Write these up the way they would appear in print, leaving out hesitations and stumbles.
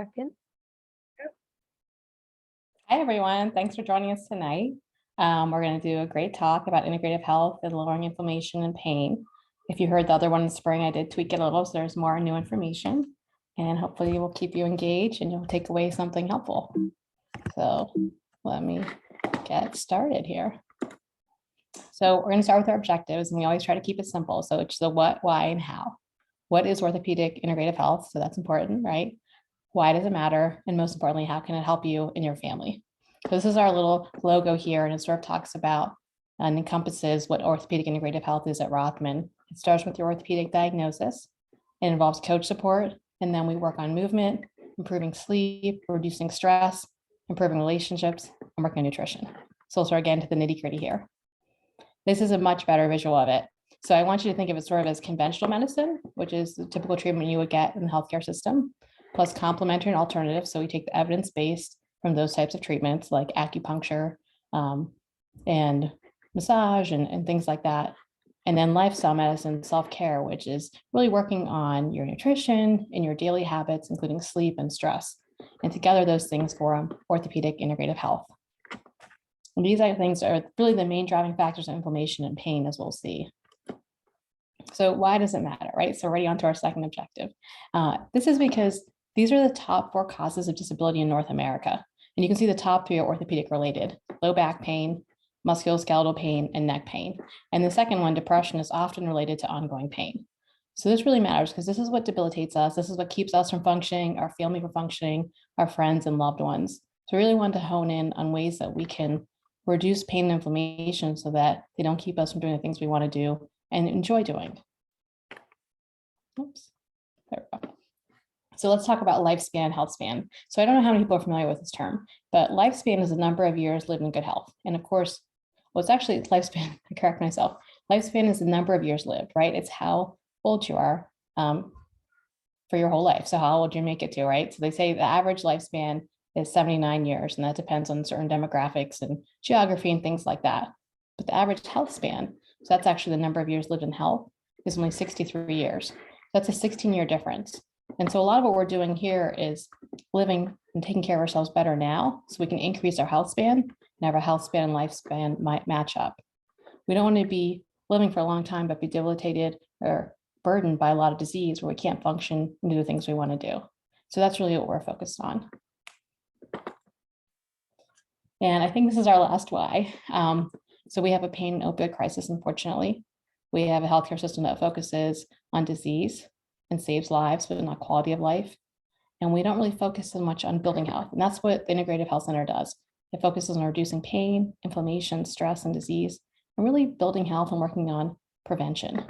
second. Hi, everyone. Thanks for joining us tonight. We're going to do a great talk about integrative health and lowering inflammation and pain. If you heard the other one in the spring, I did tweak it a little, so there's more new information, and hopefully we'll keep you engaged and you'll take away something helpful. So let me get started here. So we're going to start with our objectives, and we always try to keep it simple. So it's the what, why, and how. What is orthopedic integrative health? So that's important, right? Why does it matter? And most importantly, how can it help you and your family? So this is our little logo here, and it sort of talks about and encompasses what orthopedic integrative health is at Rothman. It starts with your orthopedic diagnosis. It involves coach support, and then we work on movement, improving sleep, reducing stress, improving relationships, and working on nutrition. So we'll start again to the nitty-gritty here. This is a much better visual of it. So I want you to think of it sort of as conventional medicine, which is the typical treatment you would get in the healthcare system, plus complementary and alternative. So we take the evidence-based from those types of treatments like acupuncture and massage and things like that. And then lifestyle medicine, self-care, which is really working on your nutrition and your daily habits, including sleep and stress. And together those things form orthopedic integrative health. And these things are really the main driving factors of inflammation and pain, as we'll see. So why does it matter, right? So already on to our second objective. This is because these are the top 4 causes of disability in North America. And you can see the top 3 are orthopedic related: low back pain, musculoskeletal pain, and neck pain. And the second one, depression, is often related to ongoing pain. So this really matters because this is what debilitates us. This is what keeps us from functioning, our family from functioning, our friends and loved ones. So we really want to hone in on ways that we can reduce pain and inflammation so that they don't keep us from doing the things we want to do and enjoy doing. Oops, there we go. So let's talk about lifespan, health span. So I don't know how many people are familiar with this term, but lifespan is the number of years lived in good health. And of course, well, it's actually lifespan, I correct myself. Lifespan is the number of years lived, right? It's how old you are for your whole life. So how old you make it to, right? So they say the average lifespan is 79 years, and that depends on certain demographics and geography and things like that. But the average health span, so that's actually the number of years lived in health, is only 63 years. That's a 16-year difference. And so a lot of what we're doing here is living and taking care of ourselves better now so we can increase our health span and have our health span and lifespan might match up. We don't want to be living for a long time but be debilitated or burdened by a lot of disease where we can't function and do the things we want to do. So that's really what we're focused on. And I think this is our last why. So we have a pain and opioid crisis, unfortunately. We have a healthcare system that focuses on disease and saves lives, but not quality of life. And we don't really focus so much on building health. And that's what the Integrative Health Center does. It focuses on reducing pain, inflammation, stress, and disease, and really building health and working on prevention.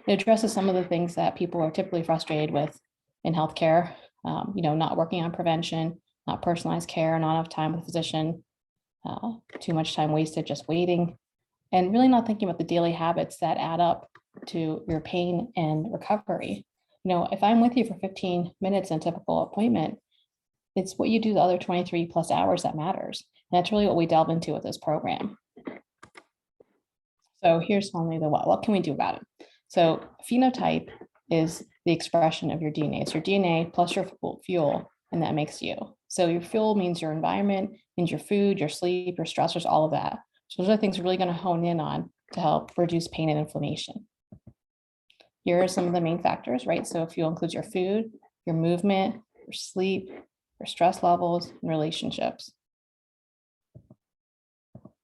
It addresses some of the things that people are typically frustrated with in healthcare, not working on prevention, not personalized care, not enough time with a physician, too much time wasted just waiting, and really not thinking about the daily habits that add up to your pain and recovery. If I'm with you for 15 minutes in a typical appointment, it's what you do the other 23 plus hours that matters. And that's really what we delve into with this program. So here's only the what can we do about it? So phenotype is the expression of your DNA. It's your DNA plus your fuel, and that makes you. So your fuel means your environment, means your food, your sleep, your stressors, all of that. So those are things we're really going to hone in on to help reduce pain and inflammation. Here are some of the main factors, right? So fuel includes your food, your movement, your sleep, your stress levels, and relationships.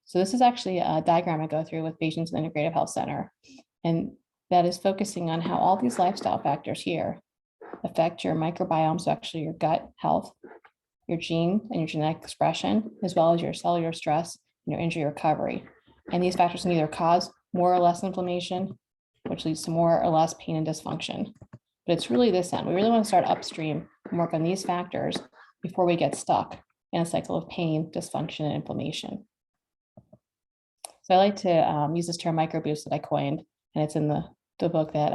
So this is actually a diagram I go through with patients in the Integrative Health Center. And that is focusing on how all these lifestyle factors here affect your microbiome, so actually your gut health, your gene and your genetic expression, as well as your cellular stress and your injury recovery. And these factors can either cause more or less inflammation, which leads to more or less pain and dysfunction. But it's really this end. We really want to start upstream and work on these factors before we get stuck in a cycle of pain, dysfunction, and inflammation. So I like to use this term microboost that I coined, and it's in the book that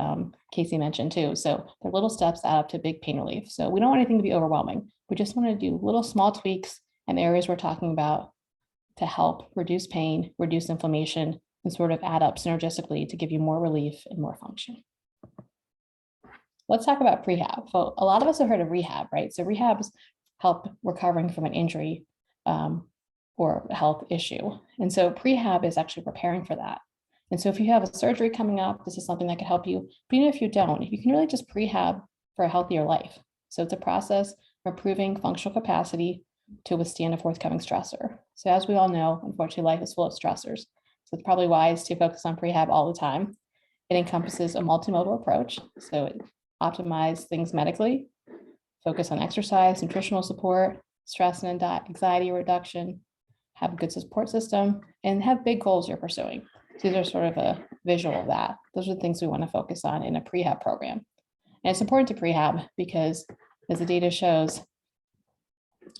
Casey mentioned too. So the little steps add up to big pain relief. So we don't want anything to be overwhelming. We just want to do little small tweaks in areas we're talking about to help reduce pain, reduce inflammation, and sort of add up synergistically to give you more relief and more function. Let's talk about prehab. So a lot of us have heard of rehab, right? So rehab is help recovering from an injury or a health issue. And so prehab is actually preparing for that. And so if you have a surgery coming up, this is something that could help you. But even if you don't, you can really just prehab for a healthier life. So it's a process of improving functional capacity to withstand a forthcoming stressor. So as we all know, unfortunately, life is full of stressors. So it's probably wise to focus on prehab all the time. It encompasses a multimodal approach. So it optimizes things medically, focus on exercise, nutritional support, stress and anxiety reduction, have a good support system, and have big goals you're pursuing. So these are sort of a visual of that. Those are the things we want to focus on in a prehab program. And it's important to prehab because, as the data shows,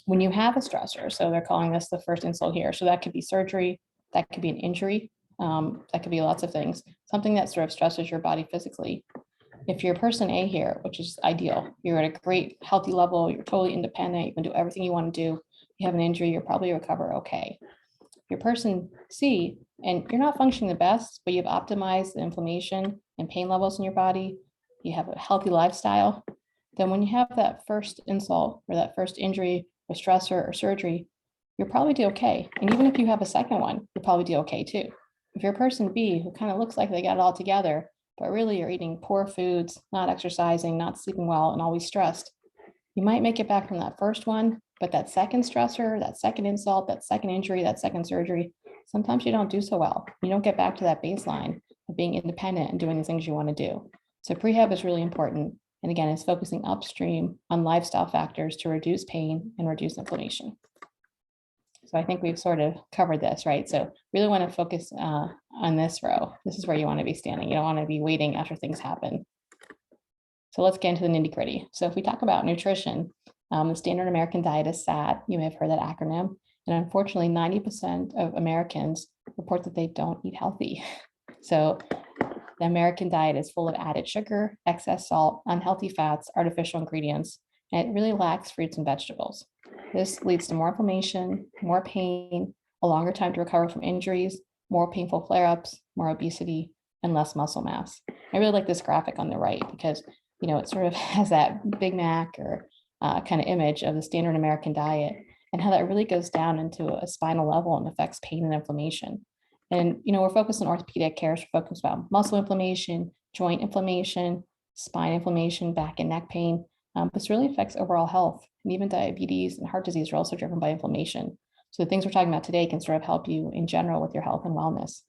when you have a stressor, so they're calling this the first insult here. So that could be surgery, that could be an injury, that could be lots of things, something that sort of stresses your body physically. If you're person A here, which is ideal, you're at a great healthy level, you're totally independent, you can do everything you want to do, you have an injury, you'll probably recover okay. If you're person C and you're not functioning the best, but you've optimized the inflammation and pain levels in your body, you have a healthy lifestyle, then when you have that first insult or that first injury or stressor or surgery, you'll probably do okay. And even if you have a second one, you'll probably do okay too. If you're person B who kind of looks like they got it all together, but really you're eating poor foods, not exercising, not sleeping well, and always stressed, you might make it back from that first one, but that second stressor, that second insult, that second injury, that second surgery, sometimes you don't do so well. You don't get back to that baseline of being independent and doing the things you want to do. So prehab is really important. And again, it's focusing upstream on lifestyle factors to reduce pain and reduce inflammation. So I think we've sort of covered this, right? So really want to focus on this row. This is where you want to be standing. You don't want to be waiting after things happen. So let's get into the nitty gritty. So if we talk about nutrition, the standard American diet is SAT. You may have heard that acronym. And unfortunately, 90% of Americans report that they don't eat healthy. So the American diet is full of added sugar, excess salt, unhealthy fats, artificial ingredients, and it really lacks fruits and vegetables. This leads to more inflammation, more pain, a longer time to recover from injuries, more painful flare-ups, more obesity, and less muscle mass. I really like this graphic on the right because, you know, it sort of has that Big Mac or kind of image of the standard American diet and how that really goes down into a spinal level and affects pain and inflammation. And, you know, we're focused on orthopedic care, so we're focused on muscle inflammation, joint inflammation, spine inflammation, back and neck pain. This really affects overall health, and even diabetes and heart disease are also driven by inflammation. So the things we're talking about today can sort of help you in general with your health and wellness.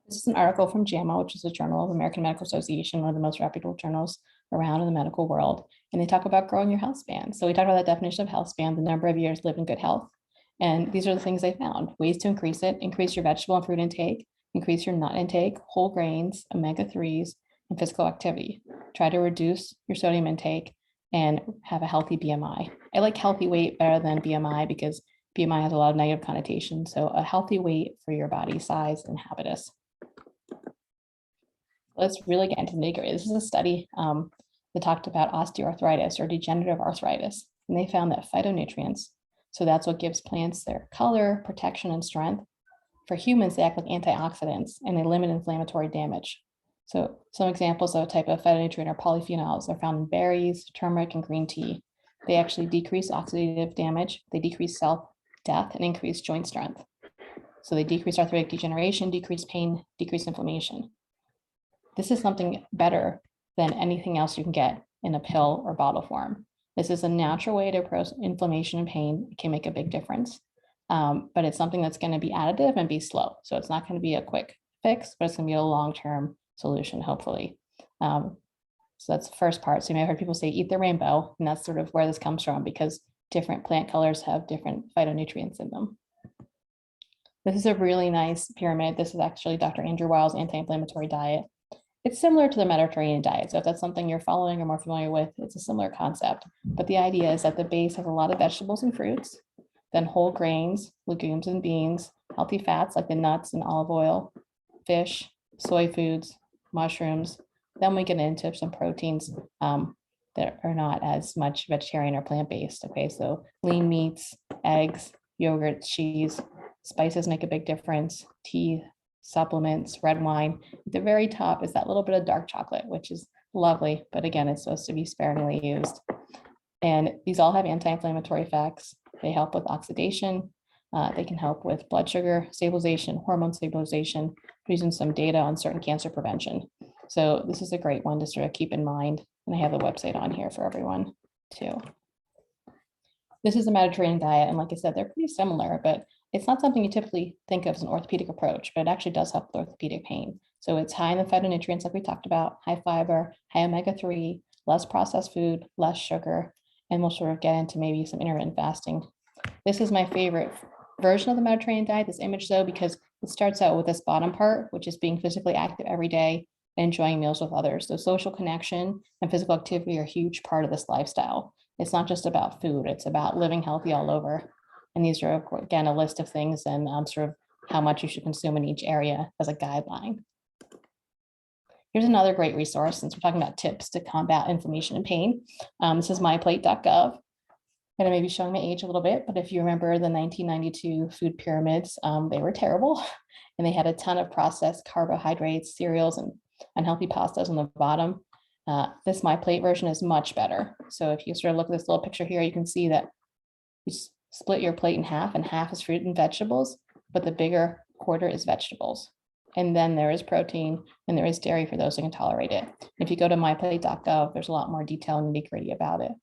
This is an article from JAMA, which is a journal of the American Medical Association, one of the most reputable journals around in the medical world. And they talk about growing your health span. So we talk about that definition of health span, the number of years lived in good health. And these are the things they found. Ways to increase it: increase your vegetable and fruit intake, increase your nut intake, whole grains, omega-3s, and physical activity. Try to reduce your sodium intake and have a healthy BMI. I like healthy weight better than BMI because BMI has a lot of negative connotations. So a healthy weight for your body size and habitus. Let's really get into the nitty-gritty. This is a study that talked about osteoarthritis or degenerative arthritis. And they found that phytonutrients, so that's what gives plants their color, protection, and strength. For humans, they act like antioxidants and they limit inflammatory damage. So some examples of a type of phytonutrient are polyphenols. They're found in berries, turmeric, and green tea. They actually decrease oxidative damage, they decrease cell death, and increase joint strength. So they decrease arthritic degeneration, decrease pain, decrease inflammation. This is something better than anything else you can get in a pill or bottle form. This is a natural way to approach inflammation and pain. It can make a big difference, but it's something that's going to be additive and be slow. So it's not going to be a quick fix, but it's going to be a long-term solution, hopefully. So that's the first part. So you may have heard people say, eat the rainbow, and that's sort of where this comes from because different plant colors have different phytonutrients in them. This is a really nice pyramid. This is actually Dr. Andrew Weil's Anti-Inflammatory Diet. It's similar to the Mediterranean diet. So if that's something you're following or more familiar with, it's a similar concept. But the idea is that the base has a lot of vegetables and fruits, then whole grains, legumes and beans, healthy fats like the nuts and olive oil, fish, soy foods, mushrooms. Then we get into some proteins that are not as much vegetarian or plant-based. Okay, so lean meats, eggs, yogurt, cheese, spices make a big difference, tea, supplements, red wine. At the very top is that little bit of dark chocolate, which is lovely, but again, it's supposed to be sparingly used. And these all have anti-inflammatory effects. They help with oxidation. They can help with blood sugar stabilization, hormone stabilization, using some data on certain cancer prevention. So this is a great one to sort of keep in mind. And I have the website on here for everyone too. This is a Mediterranean diet. And like I said, they're pretty similar, but it's not something you typically think of as an orthopedic approach, but it actually does help with orthopedic pain. So it's high in the phytonutrients, like we talked about, high fiber, high omega-3, less processed food, less sugar, and we'll sort of get into maybe some intermittent fasting. This is my favorite version of the Mediterranean diet, this image though, because it starts out with this bottom part, which is being physically active every day and enjoying meals with others. So social connection and physical activity are a huge part of this lifestyle. It's not just about food, it's about living healthy all over. And these are, again, a list of things and sort of how much you should consume in each area as a guideline. Here's another great resource, since we're talking about tips to combat inflammation and pain. This is myplate.gov. And I may be showing my age a little bit, but if you remember the 1992 food pyramids, they were terrible. And they had a ton of processed carbohydrates, cereals, and unhealthy pastas on the bottom. This MyPlate version is much better. So if you sort of look at this little picture here, you can see that you split your plate in half, and half is fruit and vegetables, but the bigger quarter is vegetables. And then there is protein and there is dairy for those who can tolerate it. If you go to myplate.gov, there's a lot more detail and nitty-gritty about it.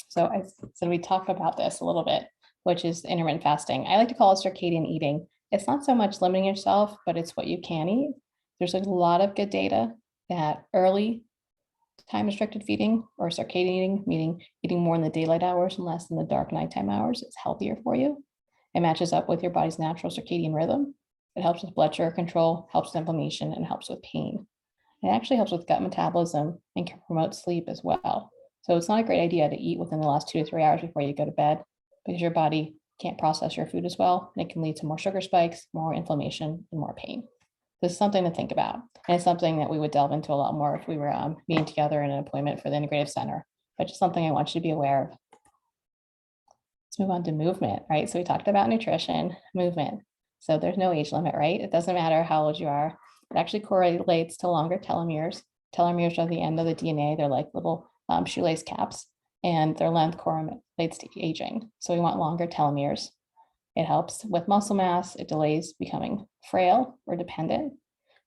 So we talk about this a little bit, which is intermittent fasting. I like to call it circadian eating. It's not so much limiting yourself, but it's what you can eat. There's a lot of good data that early time restricted feeding or circadian eating, meaning eating more in the daylight hours and less in the dark nighttime hours, is healthier for you. It matches up with your body's natural circadian rhythm. It helps with blood sugar control, helps with inflammation, and helps with pain. It actually helps with gut metabolism and can promote sleep as well. So it's not a great idea to eat within the last 2 to 3 hours before you go to bed, because your body can't process your food as well. And it can lead to more sugar spikes, more inflammation, and more pain. This is something to think about. And it's something that we would delve into a lot more if we were meeting together in an appointment for the Integrative Center, but just something I want you to be aware of. Let's move on to movement, right? So we talked about nutrition, movement. So there's no age limit, right? It doesn't matter how old you are. It actually correlates to longer telomeres. Telomeres are the end of the DNA. They're like little shoelace caps, and their length correlates to aging. So we want longer telomeres. It helps with muscle mass. It delays becoming frail or dependent.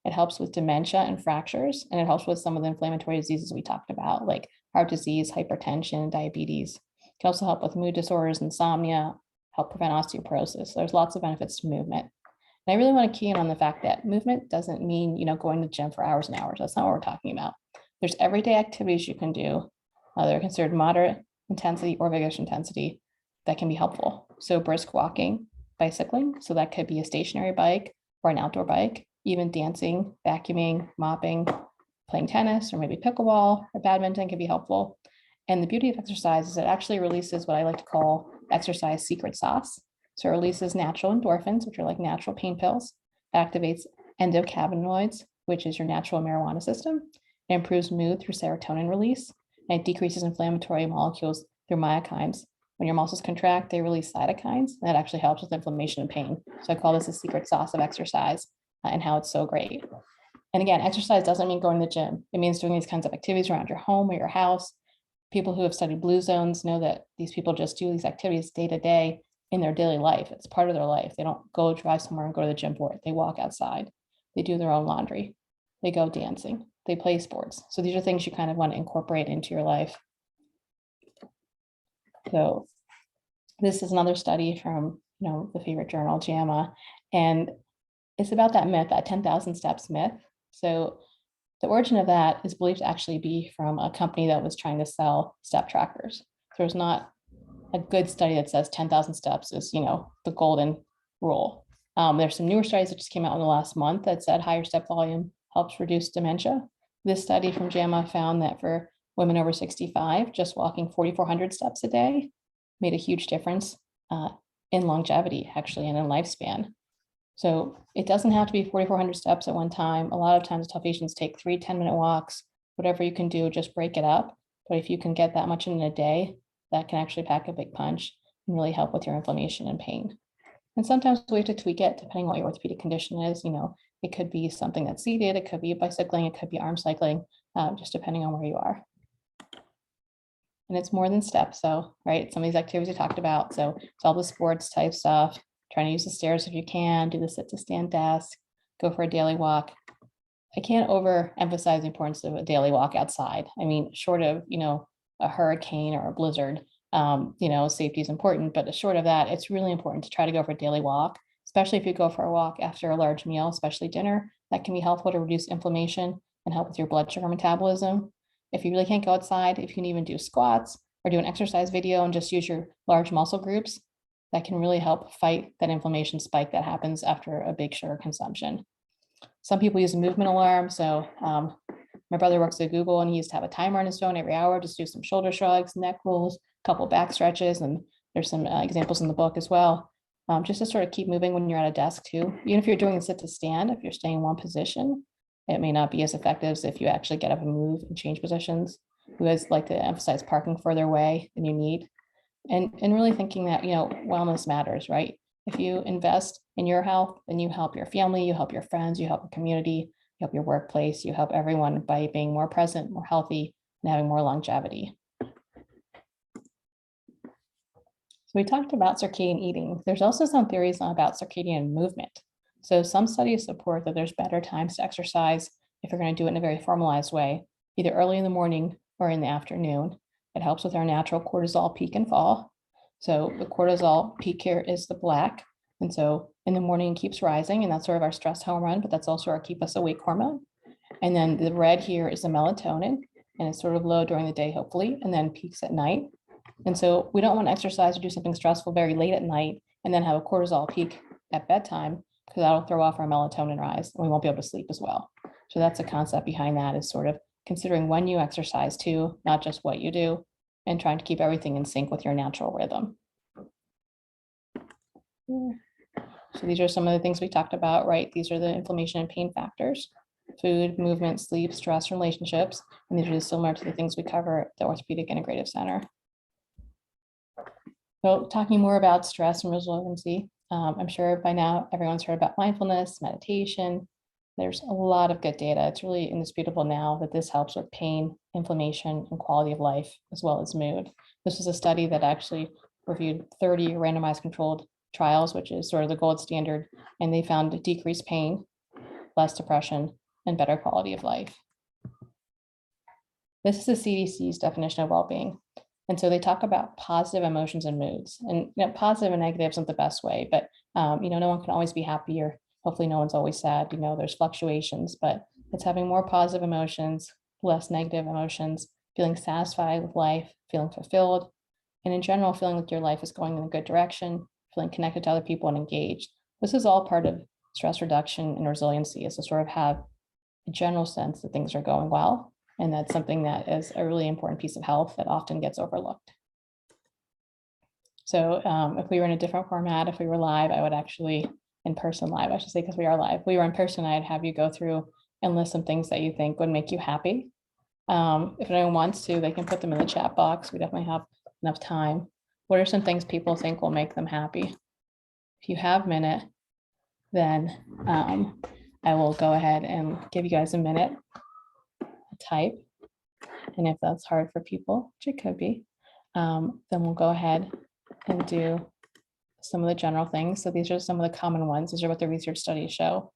It helps with dementia and fractures, and it helps with some of the inflammatory diseases we talked about, like heart disease, hypertension, diabetes. It can also help with mood disorders, insomnia, help prevent osteoporosis. So there's lots of benefits to movement. And I really want to key in on the fact that movement doesn't mean, going to the gym for hours and hours. That's not what we're talking about. There's everyday activities you can do. They're considered moderate intensity or vigorous intensity that can be helpful. So brisk walking, bicycling. So that could be a stationary bike or an outdoor bike, even dancing, vacuuming, mopping, playing tennis, or maybe pickleball or badminton can be helpful. And the beauty of exercise is it actually releases what I like to call exercise secret sauce. So it releases natural endorphins, which are like natural pain pills. It activates endocannabinoids, which is your natural marijuana system. It improves mood through serotonin release, and it decreases inflammatory molecules through myokines. When your muscles contract, they release cytokines, and that actually helps with inflammation and pain. So I call this a secret sauce of exercise and how it's so great. And again, exercise doesn't mean going to the gym. It means doing these kinds of activities around your home or your house. People who have studied blue zones know that these people just do these activities day to day in their daily life. It's part of their life. They don't go drive somewhere and go to the gym for it. They walk outside. They do their own laundry. They go dancing. They play sports. So these are things you kind of want to incorporate into your life. So this is another study from, the favorite journal, JAMA, and it's about that myth, that 10,000 steps myth. So the origin of that is believed to actually be from a company that was trying to sell step trackers. So there's not a good study that says 10,000 steps is, the golden rule. There's some newer studies that just came out in the last month that said higher step volume helps reduce dementia. This study from JAMA found that for women over 65, just walking 4,400 steps a day made a huge difference in longevity, actually, and in lifespan. So it doesn't have to be 4,400 steps at one time. A lot of times tough patients take 3 10-minute walks, whatever you can do, just break it up. But if you can get that much in a day, that can actually pack a big punch and really help with your inflammation and pain. And sometimes we have to tweak it depending on what your orthopedic condition is. It could be something that's seated, it could be bicycling, it could be arm cycling, just depending on where you are. And it's more than steps. So, right, some of these activities we talked about. So it's all the sports type stuff, trying to use the stairs if you can, do the sit to stand desk, go for a daily walk. I can't overemphasize the importance of a daily walk outside. I mean, short of, a hurricane or a blizzard, safety is important, but short of that, it's really important to try to go for a daily walk, especially if you go for a walk after a large meal, especially dinner. That can be helpful to reduce inflammation and help with your blood sugar metabolism. If you really can't go outside, if you can even do squats or do an exercise video and just use your large muscle groups, that can really help fight that inflammation spike that happens after a big sugar consumption. Some people use a movement alarm. So my brother works at Google and he used to have a timer on his phone every hour, just do some shoulder shrugs, neck rolls, a couple back stretches. And there's some examples in the book as well, just to sort of keep moving when you're at a desk too. Even if you're doing a sit to stand, if you're staying in one position, it may not be as effective as if you actually get up and move and change positions. You guys like to emphasize parking further away than you need. And really thinking that, wellness matters, right? If you invest in your health, then you help your family, you help your friends, you help your community, you help your workplace, you help everyone by being more present, more healthy, and having more longevity. So we talked about circadian eating. There's also some theories about circadian movement. So some studies support that there's better times to exercise if you're going to do it in a very formalized way, either early in the morning or in the afternoon. It helps with our natural cortisol peak and fall. So the cortisol peak here is the black. And so in the morning it keeps rising, and that's sort of our stress hormone, but that's also our keep us awake hormone. And then the red here is the melatonin, and it's sort of low during the day, hopefully, and then peaks at night. And so we don't want to exercise or do something stressful very late at night and then have a cortisol peak at bedtime, because that'll throw off our melatonin rise and we won't be able to sleep as well. So that's a concept behind that, is sort of considering when you exercise too, not just what you do, and trying to keep everything in sync with your natural rhythm. So these are some of the things we talked about, right? These are the inflammation and pain factors: food, movement, sleep, stress, relationships. And these are similar to the things we cover at the Orthopedic Integrative Center. So talking more about stress and resiliency, I'm sure by now everyone's heard about mindfulness, meditation. There's a lot of good data. It's really indisputable now that this helps with pain, inflammation, and quality of life, as well as mood. This was a study that actually reviewed 30 randomized controlled trials, which is sort of the gold standard, and they found decreased pain, less depression, and better quality of life. This is the CDC's definition of well-being. And so they talk about positive emotions and moods. And positive and negative isn't the best way, but no one can always be happy, or hopefully no one's always sad. There's fluctuations, but it's having more positive emotions, less negative emotions, feeling satisfied with life, feeling fulfilled, and in general, feeling like your life is going in a good direction, feeling connected to other people and engaged. This is all part of stress reduction and resiliency, is to sort of have a general sense that things are going well. And that's something that is a really important piece of health that often gets overlooked. So if we were in a different format, if we were live, I would actually, in person live, I should say, because we are live. If we were in person, I'd have you go through and list some things that you think would make you happy. If anyone wants to, they can put them in the chat box. We definitely have enough time. What are some things people think will make them happy? If you have a minute, then I will go ahead and give you guys a minute to type. And if that's hard for people, which it could be, then we'll go ahead and do some of the general things. So these are some of the common ones. These are what the research studies show.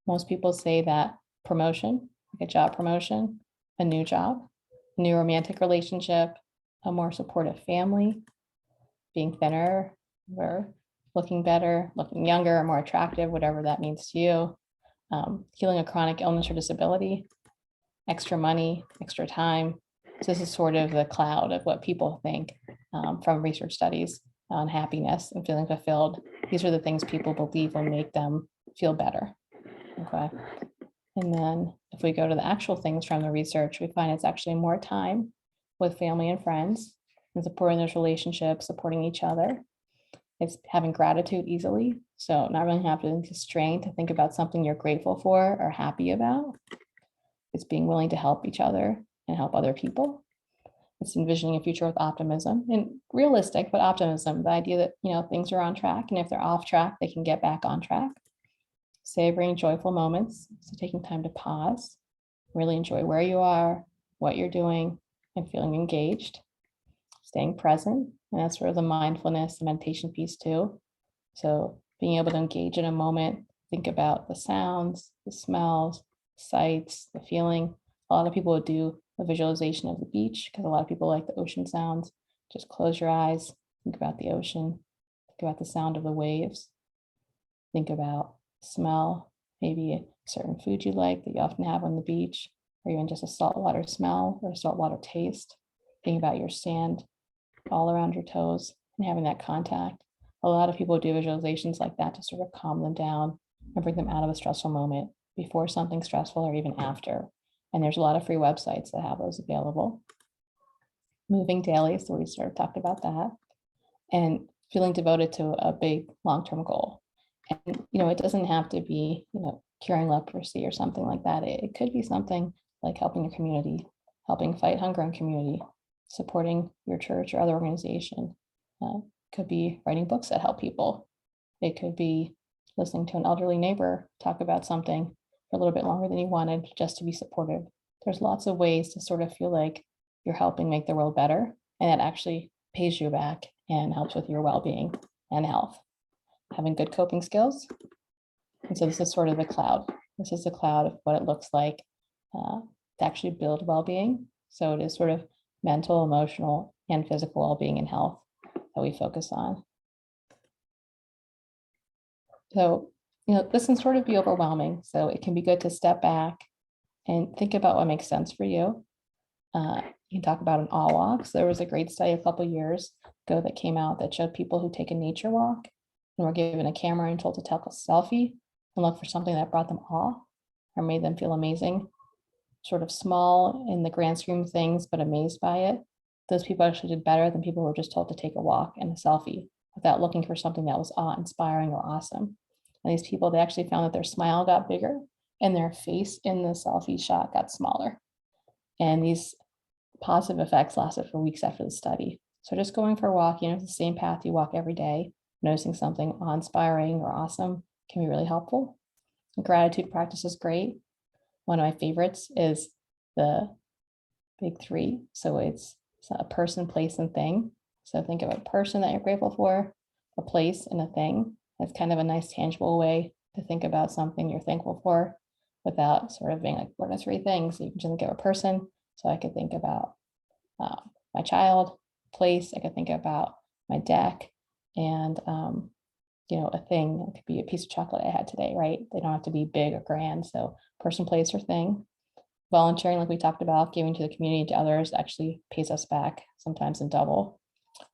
Most people say that promotion, like a job promotion, a new job, a new romantic relationship, a more supportive family, being thinner, or looking better, looking younger, or more attractive, whatever that means to you, healing a chronic illness or disability, extra money, extra time. So this is sort of the cloud of what people think from research studies on happiness and feeling fulfilled. These are the things people believe will make them feel better. Okay. And then if we go to the actual things from the research, we find it's actually more time with family and friends and supporting those relationships, supporting each other. It's having gratitude easily. So not really having to strain to think about something you're grateful for or happy about. It's being willing to help each other and help other people. It's envisioning a future with optimism, and realistic, but optimism, the idea that, things are on track, and if they're off track, they can get back on track. Savoring joyful moments, so taking time to pause, really enjoy where you are, what you're doing, and feeling engaged. staying present. And that's sort of the mindfulness, the meditation piece too. So being able to engage in a moment, think about the sounds, the smells, sights, the feeling. A lot of people would do a visualization of the beach because a lot of people like the ocean sounds. Just close your eyes, think about the ocean, think about the sound of the waves, think about smell, maybe a certain food you like that you often have on the beach, or even just a saltwater smell or a saltwater taste. Think about your sand all around your toes and having that contact. A lot of people do visualizations like that to sort of calm them down and bring them out of a stressful moment before something stressful or even after. And there's a lot of free websites that have those available. Moving daily, so we sort of talked about that. And feeling devoted to a big long-term goal. And, it doesn't have to be, curing leprosy or something like that. It could be something like helping your community, helping fight hunger in community, supporting your church or other organization. Could be writing books that help people. It could be listening to an elderly neighbor talk about something for a little bit longer than you wanted just to be supportive. There's lots of ways to sort of feel like you're helping make the world better, and that actually pays you back and helps with your well-being and health. Having good coping skills. And so this is sort of the cloud. This is the cloud of what it looks like to actually build well-being. So it is sort of mental, emotional, and physical well-being and health that we focus on. So, this can sort of be overwhelming. So it can be good to step back and think about what makes sense for you. You can talk about an all walks. There was a great study a couple of years ago that came out that showed people who take a nature walk and were given a camera and told to take a selfie and look for something that brought them awe or made them feel amazing, sort of small in the grand scheme of things, but amazed by it. Those people actually did better than people who were just told to take a walk and a selfie without looking for something that was awe-inspiring or awesome. And these people, they actually found that their smile got bigger and their face in the selfie shot got smaller. And these positive effects lasted for weeks after the study. So just going for a walk, the same path you walk every day, noticing something awe-inspiring or awesome can be really helpful. Gratitude practice is great. One of my favorites is the big three. So it's a person, place, and thing. So think of a person that you're grateful for, a place, and a thing. That's kind of a nice tangible way to think about something you're thankful for without sort of being like, what are three things? You can just think of a person. So I could think about my child, place, I could think about my deck, and a thing. It could be a piece of chocolate I had today, right? They don't have to be big or grand. So person, place, or thing. Volunteering, like we talked about, giving to the community, to others, actually pays us back, sometimes in double.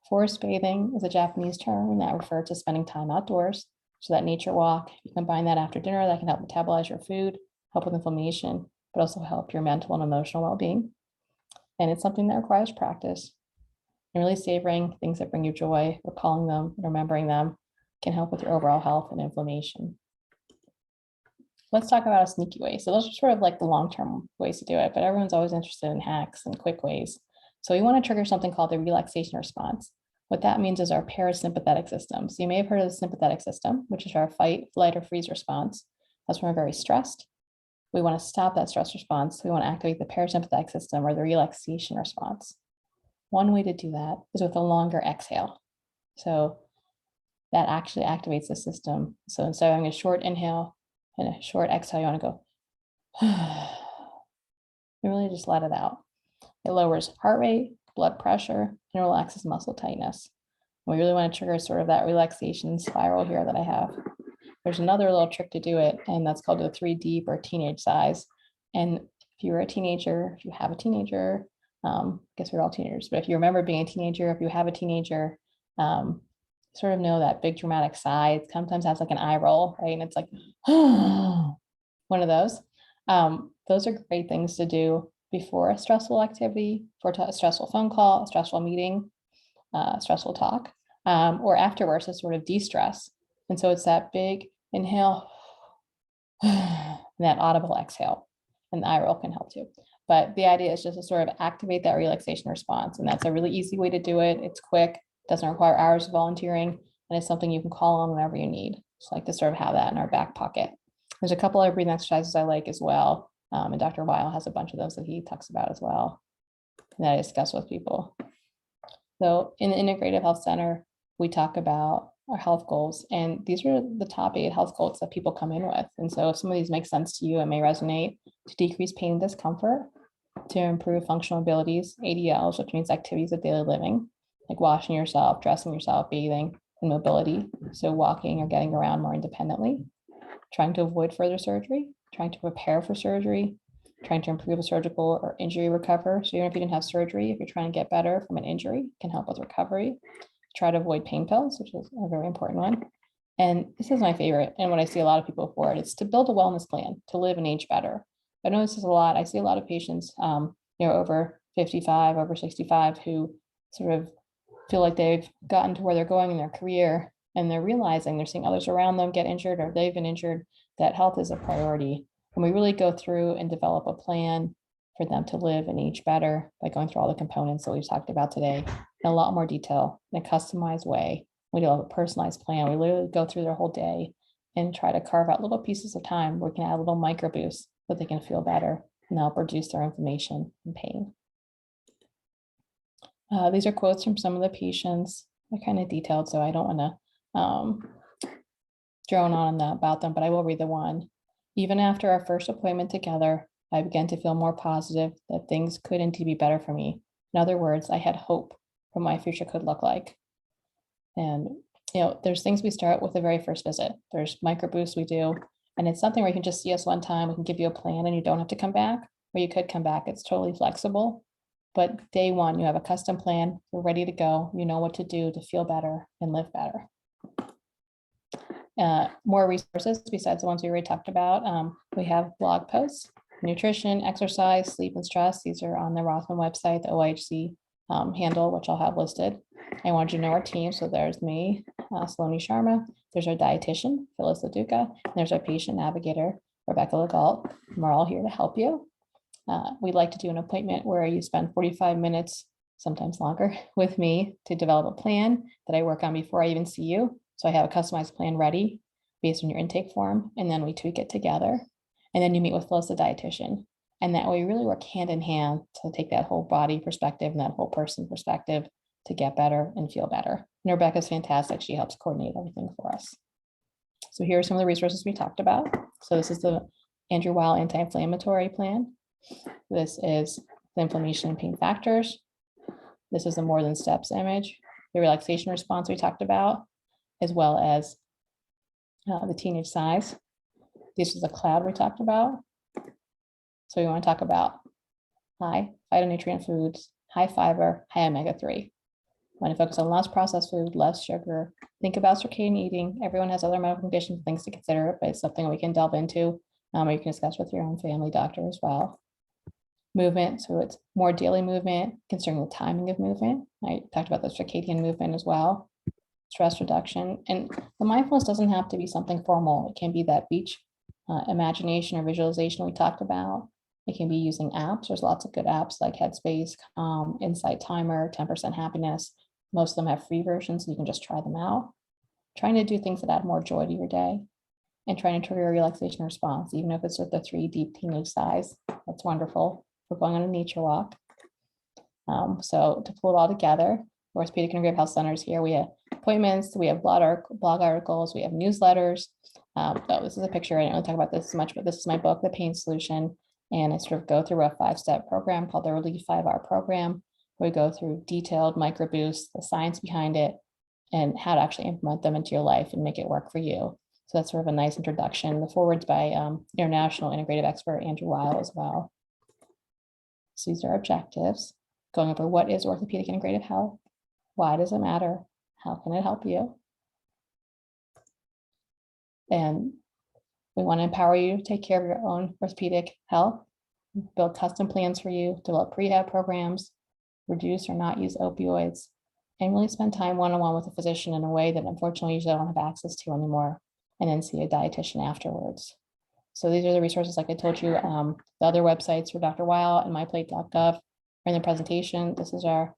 Forest bathing is a Japanese term that refers to spending time outdoors. So that nature walk, you combine that after dinner, that can help metabolize your food, help with inflammation, but also help your mental and emotional well-being. And it's something that requires practice. And really savoring things that bring you joy, recalling them, remembering them, can help with your overall health and inflammation. Let's talk about a sneaky way. So those are sort of like the long-term ways to do it, but everyone's always interested in hacks and quick ways. So we want to trigger something called the relaxation response. What that means is our parasympathetic system. So you may have heard of the sympathetic system, which is our fight, flight, or freeze response. That's when we're very stressed. We want to stop that stress response. We want to activate the parasympathetic system or the relaxation response. One way to do that is with a longer exhale. So that actually activates the system. So instead of having a short inhale and a short exhale, you want to go, you really just let it out. It lowers heart rate, blood pressure, and relaxes muscle tightness. We really want to trigger sort of that relaxation spiral here that I have. There's another little trick to do it, and that's called the 3 deep or teenage size. And if you're a teenager, if you have a teenager, I guess we're all teenagers, but if you remember being a teenager, if you have a teenager, sort of know that big dramatic sigh. It sometimes has like an eye roll, right? And it's like, one of those. Those are great things to do before a stressful activity, for a stressful phone call, a stressful meeting, stressful talk, or afterwards to sort of de-stress. And so it's that big inhale and that audible exhale, and the eye roll can help too. But the idea is just to sort of activate that relaxation response. And that's a really easy way to do it. It's quick, doesn't require hours of volunteering, and it's something you can call on whenever you need. Just like to sort of have that in our back pocket. There's a couple other breathing exercises I like as well. And Dr. Weil has a bunch of those that he talks about as well, and that I discuss with people. So in the Integrative Health Center, we talk about our health goals, and these are the top 8 health goals that people come in with. And so if some of these make sense to you, it may resonate: to decrease pain and discomfort, to improve functional abilities, ADLs, which means activities of daily living, like washing yourself, dressing yourself, bathing, and mobility. So walking or getting around more independently, trying to avoid further surgery, trying to prepare for surgery, trying to improve a surgical or injury recover. So even if you didn't have surgery, if you're trying to get better from an injury, it can help with recovery. Try to avoid pain pills, which is a very important one. And this is my favorite, and what I see a lot of people for it, it's to build a wellness plan to live and age better. I know this is a lot. I see a lot of patients, over 55, over 65, who sort of feel like they've gotten to where they're going in their career, and they're realizing they're seeing others around them get injured, or they've been injured, that health is a priority. And we really go through and develop a plan for them to live and age better by going through all the components that we've talked about today in a lot more detail, in a customized way. We develop a personalized plan. We literally go through their whole day and try to carve out little pieces of time where we can add little micro boosts so they can feel better and help reduce their inflammation and pain. These are quotes from some of the patients. They're kind of detailed, so I don't want to drone on about them, but I will read the one. Even after our first appointment together, I began to feel more positive that things could indeed be better for me. In other words, I had hope for what my future could look like. And, there's things we start with the very first visit. There's micro boosts we do, and it's something where you can just see us one time. We can give you a plan and you don't have to come back, or you could come back. It's totally flexible. But day one, you have a custom plan. You're ready to go. You know what to do to feel better and live better. More resources besides the ones we already talked about. We have blog posts, nutrition, exercise, sleep, and stress. These are on the Rothman website, the OIHC handle, which I'll have listed. I want you to know our team. So there's me, Saloni Sharma. There's our dietitian, Phyllis Leduca. And there's our patient navigator, Rebecca Legault. We're all here to help you. We'd like to do an appointment where you spend 45 minutes, sometimes longer, with me to develop a plan that I work on before I even see you. So I have a customized plan ready based on your intake form, and then we tweak it together. And then you meet with Phyllis, the dietitian. And that way we really work hand in hand to take that whole body perspective and that whole person perspective to get better and feel better. And Rebecca's fantastic. She helps coordinate everything for us. So here are some of the resources we talked about. So this is the Andrew Weil anti-inflammatory plan. This is the inflammation and pain factors. This is the more than steps image, the relaxation response we talked about, as well as the teenage size. This is the cloud we talked about. So we want to talk about high phytonutrient foods, high fiber, high omega-3. Want to focus on less processed food, less sugar. Think about circadian eating. Everyone has other medical conditions, things to consider, but it's something we can delve into, or you can discuss with your own family doctor as well. Movement, so it's more daily movement, considering the timing of movement. I talked about the circadian movement as well. Stress reduction, and the mindfulness doesn't have to be something formal. It can be that beach imagination or visualization we talked about. It can be using apps. There's lots of good apps like Headspace, Insight Timer, 10% Happiness. Most of them have free versions, so you can just try them out. Trying to do things that add more joy to your day, and trying to trigger a relaxation response, even if it's with the 3 deep teenage size. That's wonderful. We're going on a nature walk. So to pull it all together, Orthopedic Integrative Health Centers here, we have appointments, we have blog articles, we have newsletters. This is a picture. I don't want to talk about this as much, but this is my book, The Pain Solution. And I sort of go through a 5-step program called the Relief 5-Hour Program. We go through detailed micro boosts, the science behind it, and how to actually implement them into your life and make it work for you. So that's sort of a nice introduction. The foreword's by international integrative expert Andrew Weil as well. So these are objectives, going over what is orthopedic integrative health, why does it matter, how can it help you, and we want to empower you to take care of your own orthopedic health, build custom plans for you, develop rehab programs, reduce or not use opioids, and really spend time one-on-one with a physician in a way that unfortunately usually I don't have access to anymore, and then see a dietitian afterwards. So these are the resources, like I told you. The other websites for Dr. Weil and myplate.gov are in the presentation. This is our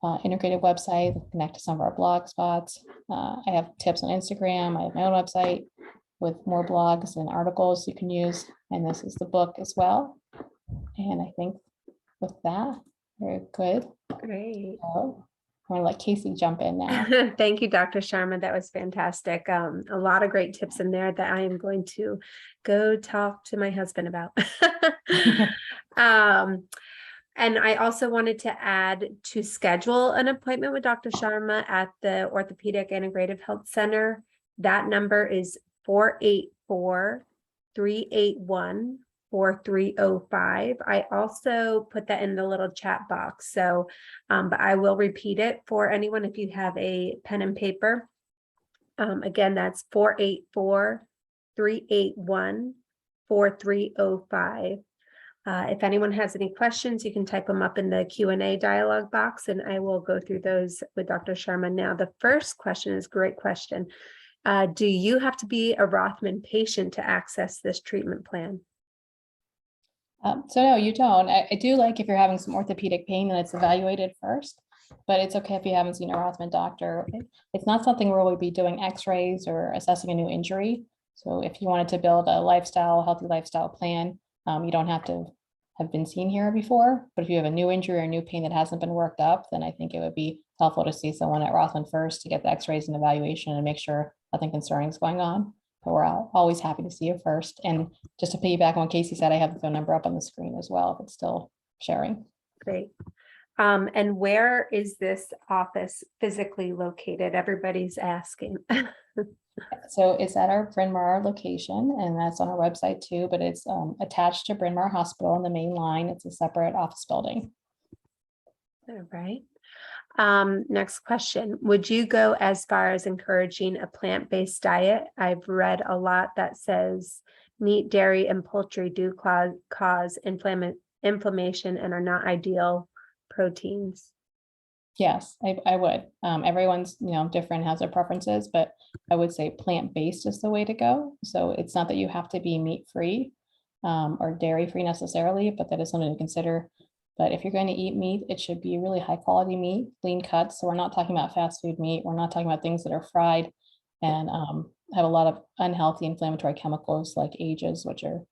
integrative website. Connect to some of our blog spots. I have tips on Instagram. I have my own website with more blogs and articles you can use. And this is the book as well. And I think with that, very good. Great. So I'm going to let Casey jump in now. Thank you, Dr. Sharma. That was fantastic. A lot of great tips in there that I am going to go talk to my husband about. And I also wanted to add to schedule an appointment with Dr. Sharma at the Orthopedic Integrative Health Center. That number is 484-381-4305. I also put that in the little chat box. So, but I will repeat it for anyone if you have a pen and paper. Again, that's 484-381-4305. If anyone has any questions, you can type them up in the Q&A dialog box, and I will go through those with Dr. Sharma now. The first question is a great question. Do you have to be a Rothman patient to access this treatment plan? So no, you don't. I do like if you're having some orthopedic pain, then it's evaluated first, but it's okay if you haven't seen a Rothman doctor. It's not something where we'll be doing x-rays or assessing a new injury. So if you wanted to build a healthy lifestyle plan, you don't have to have been seen here before, but if you have a new injury or new pain that hasn't been worked up, then I think it would be helpful to see someone at Rothman first to get the x-rays and evaluation and make sure nothing concerning is going on. But we're always happy to see you first. And just to piggyback on what Casey said, I have the phone number up on the screen as well, if it's still sharing. Great. And where is this office physically located? Everybody's asking. So it's at our Bryn Mawr location, and that's on our website too, but it's attached to Bryn Mawr Hospital in the main line. It's a separate office building. All right. Next question. Would you go as far as encouraging a plant-based diet? I've read a lot that says meat, dairy, and poultry do cause inflammation and are not ideal proteins. Yes, I would. Everyone's, different, has their preferences, but I would say plant-based is the way to go. So it's not that you have to be meat-free or dairy-free necessarily, but that is something to consider. But if you're going to eat meat, it should be really high quality meat, lean cuts. So we're not talking about fast food meat. We're not talking about things that are fried and have a lot of unhealthy inflammatory chemicals like AGEs, which are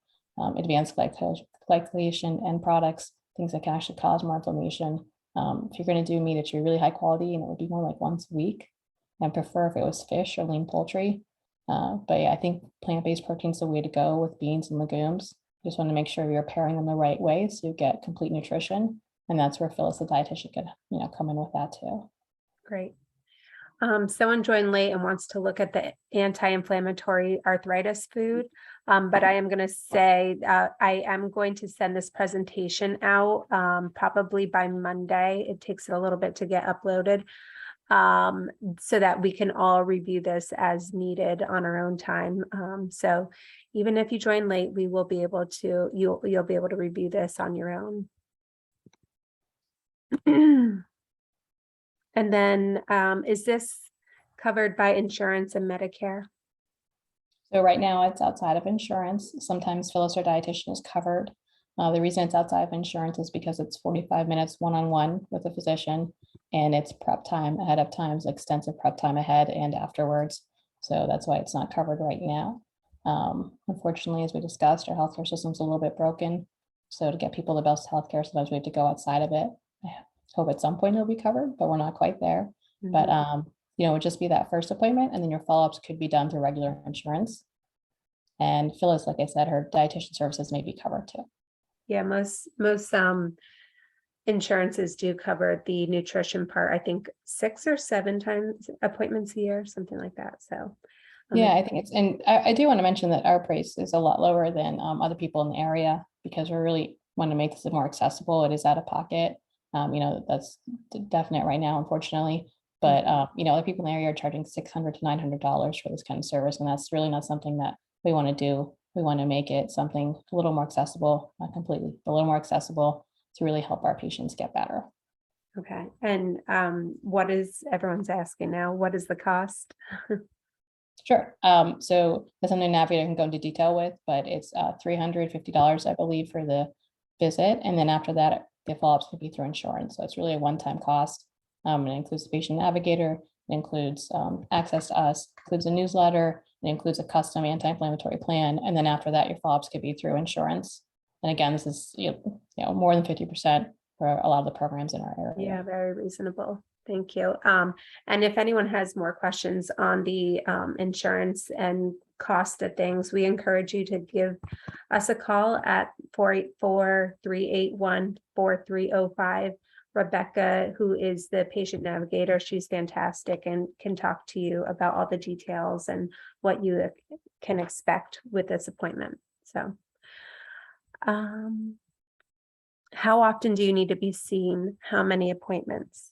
advanced glycation end products, things that can actually cause more inflammation. If you're going to do meat, it should be really high quality, and it would be more like once a week. I prefer if it was fish or lean poultry. But yeah, I think plant-based protein is the way to go with beans and legumes. You just want to make sure you're pairing them the right way so you get complete nutrition. And that's where Phyllis, the dietitian, could come in with that too. Great. Someone joined late and wants to look at the anti-inflammatory arthritis food. But I am going to say I am going to send this presentation out probably by Monday. It takes it a little bit to get uploaded so that we can all review this as needed on our own time. So even if you join late, we will be able to, you'll be able to review this on your own. And then is this covered by insurance and Medicare? So right now it's outside of insurance. Sometimes Phyllis, our dietitian, is covered. The reason it's outside of insurance is because it's 45 minutes one-on-one with a physician, and it's prep time ahead of time, so extensive prep time ahead and afterwards. So that's why it's not covered right now. Unfortunately, as we discussed, our healthcare system's a little bit broken. So to get people the best healthcare, sometimes we have to go outside of it. I hope at some point it'll be covered, but we're not quite there. Mm-hmm. But it would just be that first appointment, and then your follow-ups could be done through regular insurance. And Phyllis, like I said, her dietitian services may be covered too. Yeah, most insurances do cover the nutrition part. I think 6 or 7 times appointments a year, something like that. So yeah, I think it's, and I do want to mention that our price is a lot lower than other people in the area, because we really want to make this more accessible. It is out of pocket. That's definite right now, unfortunately. But other people in the area are charging $600 to $900 for this kind of service, and that's really not something that we want to do. We want to make it something a little more accessible, not completely, but a little more accessible to really help our patients get better. Okay. And what is, everyone's asking now, what is the cost? Sure. So that's something Navigator can go into detail with, but it's $350, I believe, for the visit. And then after that, the follow-ups can be through insurance. So it's really a one-time cost. It includes the patient navigator, it includes access to us, includes a newsletter, it includes a custom anti-inflammatory plan. And then after that, your follow-ups could be through insurance. And again, this is more than 50% for a lot of the programs in our area. Yeah, very reasonable. Thank you. And if anyone has more questions on the insurance and cost of things, we encourage you to give us a call at 484-381-4305. Rebecca, who is the patient navigator, she's fantastic and can talk to you about all the details and what you can expect with this appointment. So, how often do you need to be seen? How many appointments?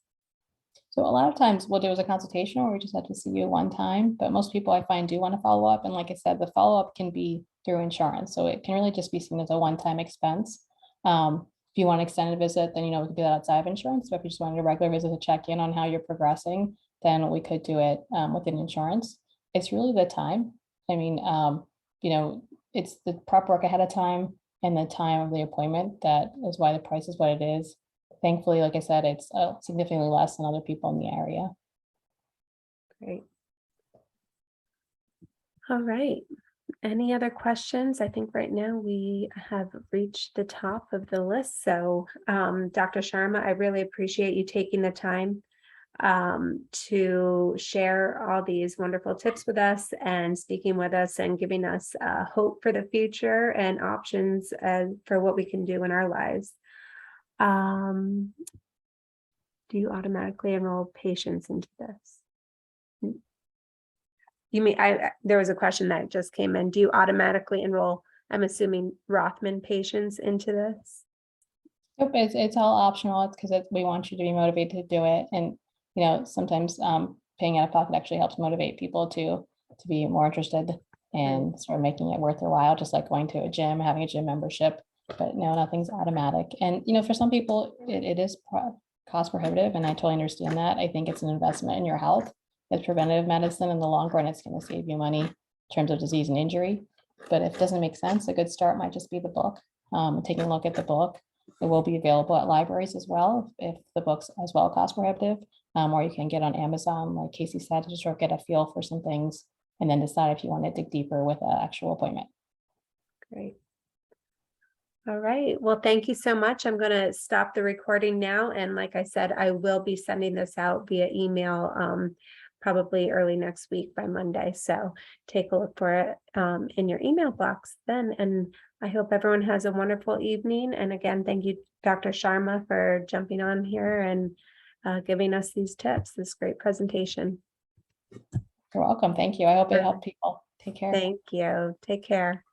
So a lot of times we'll do as a consultation or we just have to see you one time, but most people I find do want to follow up. And like I said, the follow-up can be through insurance. So it can really just be seen as a one-time expense. If you want an extended visit, then, we could do that outside of insurance. But if you just wanted a regular visit to check in on how you're progressing, then we could do it within insurance. It's really the time. I mean, it's the prep work ahead of time and the time of the appointment that is why the price is what it is. Thankfully, like I said, it's significantly less than other people in the area. Great. All right. Any other questions? I think right now we have reached the top of the list. So, Dr. Sharma, I really appreciate you taking the time to share all these wonderful tips with us and speaking with us and giving us hope for the future and options for what we can do in our lives. Do you automatically enroll patients into this? You mean, there was a question that just came in. Do you automatically enroll, I'm assuming, Rothman patients into this? Nope, it's all optional. It's because we want you to be motivated to do it. And, sometimes paying out of pocket actually helps motivate people to be more interested and sort of making it worth their while, just like going to a gym, having a gym membership. But no, nothing's automatic. And, for some people, it is cost prohibitive, and I totally understand that. I think it's an investment in your health. It's preventative medicine. In the long run, it's going to save you money in terms of disease and injury. But if it doesn't make sense, a good start might just be the book. Taking a look at the book. It will be available at libraries as well if the book's as well cost prohibitive, or you can get on Amazon, like Casey said, to just sort of get a feel for some things and then decide if you want to dig deeper with an actual appointment. Great. All right. Well, thank you so much. I'm going to stop the recording now. And like I said, I will be sending this out via email probably early next week by Monday. So take a look for it in your email box then. And I hope everyone has a wonderful evening. And again, thank you, Dr. Sharma, for jumping on here and giving us these tips, this great presentation. You're welcome. Thank you. I hope it helped people. Take care. Thank you. Take care.